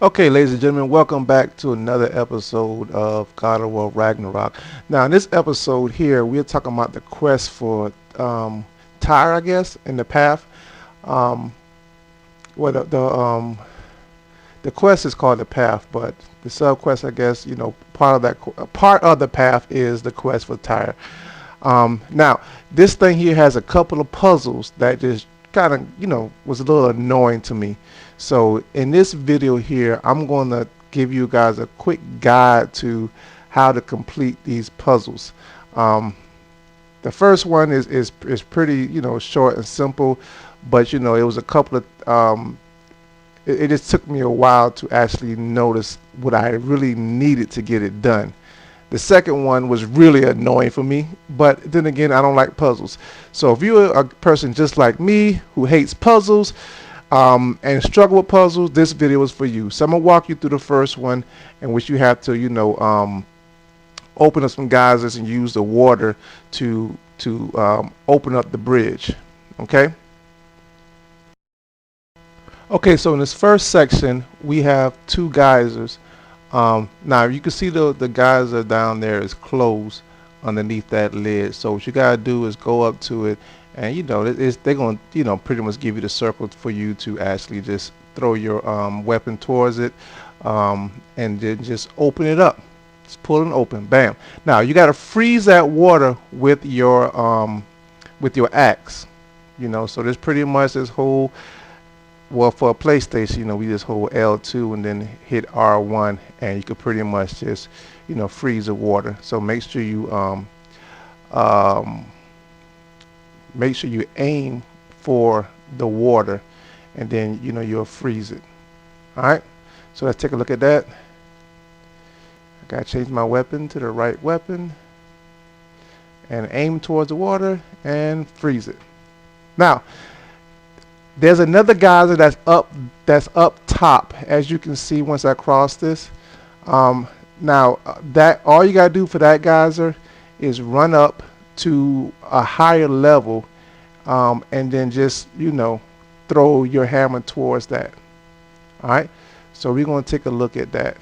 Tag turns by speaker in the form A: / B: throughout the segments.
A: Okay, ladies and gentlemen, welcome back to another episode of God of War Ragnarok. Now, in this episode here, we're talking about the quest for Tyr, I guess, in the path. Um, well, the quest is called the path, but the sub quest, I guess, part of the path is the quest for Tyr. Now, this thing here has a couple of puzzles that just kind of, was a little annoying to me. So in this video here, I'm going to give you guys a quick guide to how to complete these puzzles. The first one is pretty, short and simple, but it was a couple of it just took me a while to actually notice what I really needed to get it done. The second one was really annoying for me, but then again, I don't like puzzles. So if you're a person just like me who hates puzzles and struggle with puzzles, this video is for you. So I'm gonna walk you through the first one, in which you have to, open up some geysers and use the water to open up the bridge. Okay. Okay, so in this first section, we have two geysers. Now you can see the geyser down there is closed underneath that lid. So what you gotta do is go up to it, and they're gonna pretty much give you the circle for you to actually just throw your weapon towards it, and then just open it up. Just pull it open, bam. Now you gotta freeze that water with your axe. So there's pretty much this whole. Well, for a PlayStation, we just hold L2 and then hit R1, and you can pretty much just, freeze the water. So make sure you aim for the water, and then you'll freeze it. All right. So let's take a look at that. I gotta change my weapon to the right weapon, and aim towards the water and freeze it. Now. There's another geyser that's up top, as you can see once I cross this. Now that all you gotta do for that geyser is run up to a higher level, and then just throw your hammer towards that. All right. So we're gonna take a look at that.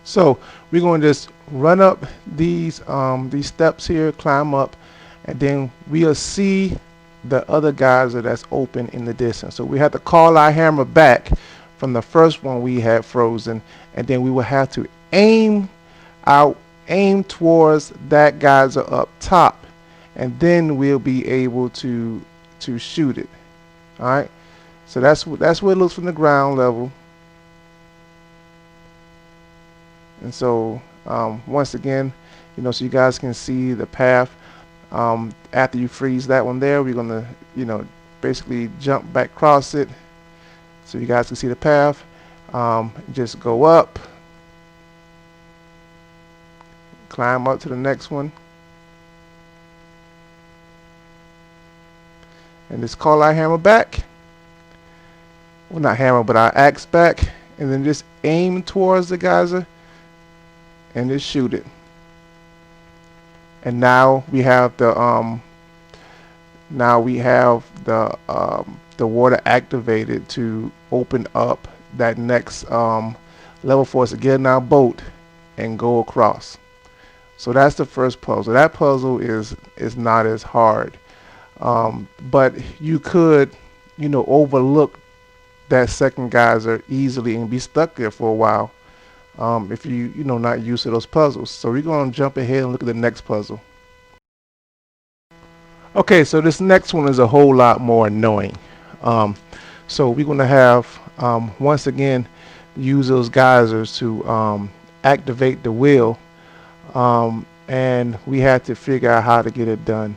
A: So we're gonna just run up these steps here, climb up. And then we'll see the other geyser that's open in the distance. So we have to call our hammer back from the first one we had frozen, and then we will have to aim towards that geyser up top, and then we'll be able to shoot it. All right. So that's what it looks from the ground level. And so once again, so you guys can see the path. After you freeze that one there, we're gonna basically jump back across it so you guys can see the path. Just go up, climb up to the next one, and just call our hammer back, well, not hammer, but our axe back, and then just aim towards the geyser and just shoot it. And now we have the water activated to open up that next level for us to get in our boat and go across. So that's the first puzzle. That puzzle is not as hard, but you could overlook that second geyser easily and be stuck there for a while. If you not used to those puzzles. So we're going to jump ahead and look at the next puzzle. Okay, so this next one is a whole lot more annoying. So we're going to have once again use those geysers to activate the wheel, and we have to figure out how to get it done.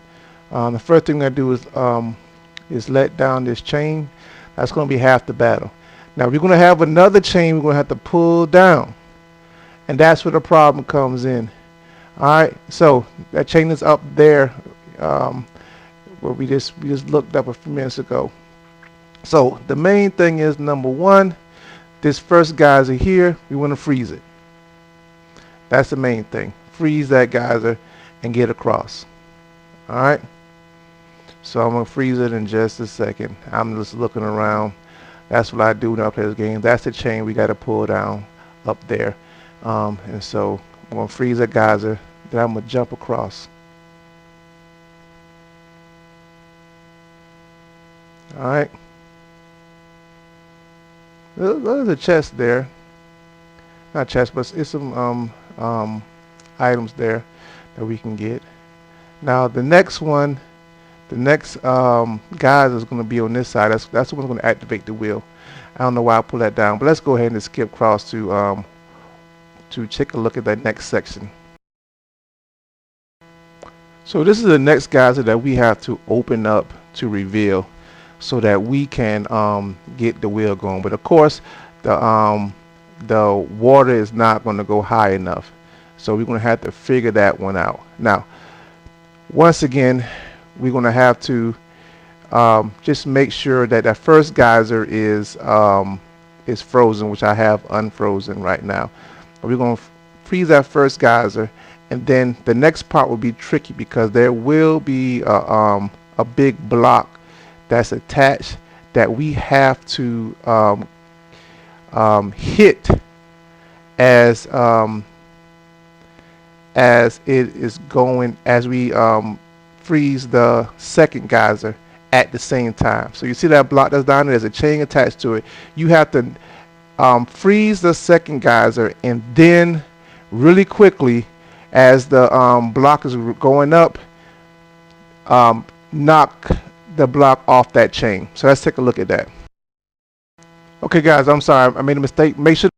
A: The first thing I do is let down this chain. That's going to be half the battle. Now we're going to have another chain we're going to have to pull down. And that's where the problem comes in. All right, so that chain is up there, where we just looked up a few minutes ago. So the main thing is, number one, this first geyser here, we want to freeze it. That's the main thing. Freeze that geyser and get across. All right. So I'm gonna freeze it in just a second. I'm just looking around. That's what I do when I play this game. That's the chain we got to pull down up there. And so I'm going to freeze that geyser. Then I'm going to jump across. Alright. There's a chest there. Not chest, but it's some items there that we can get. Now the next one, the next guys is going to be on this side. That's the one going to activate the wheel. I don't know why I pull that down, but let's go ahead and skip across to take a look at that next section. So this is the next geyser that we have to open up to reveal, so that we can get the wheel going. But of course, the water is not going to go high enough, so we're going to have to figure that one out. Now, once again, we're going to have to just make sure that that first geyser is frozen, which I have unfrozen right now. We're going to freeze that first geyser, and then the next part will be tricky because there will be a big block that's attached that we have to hit as it is going, as we freeze the second geyser at the same time. So you see that block that's down there, there's a chain attached to it. You have to freeze the second geyser, and then really quickly, as the block is going up, knock the block off that chain. So let's take a look at that. Okay guys, I'm sorry, I made a mistake. Make sure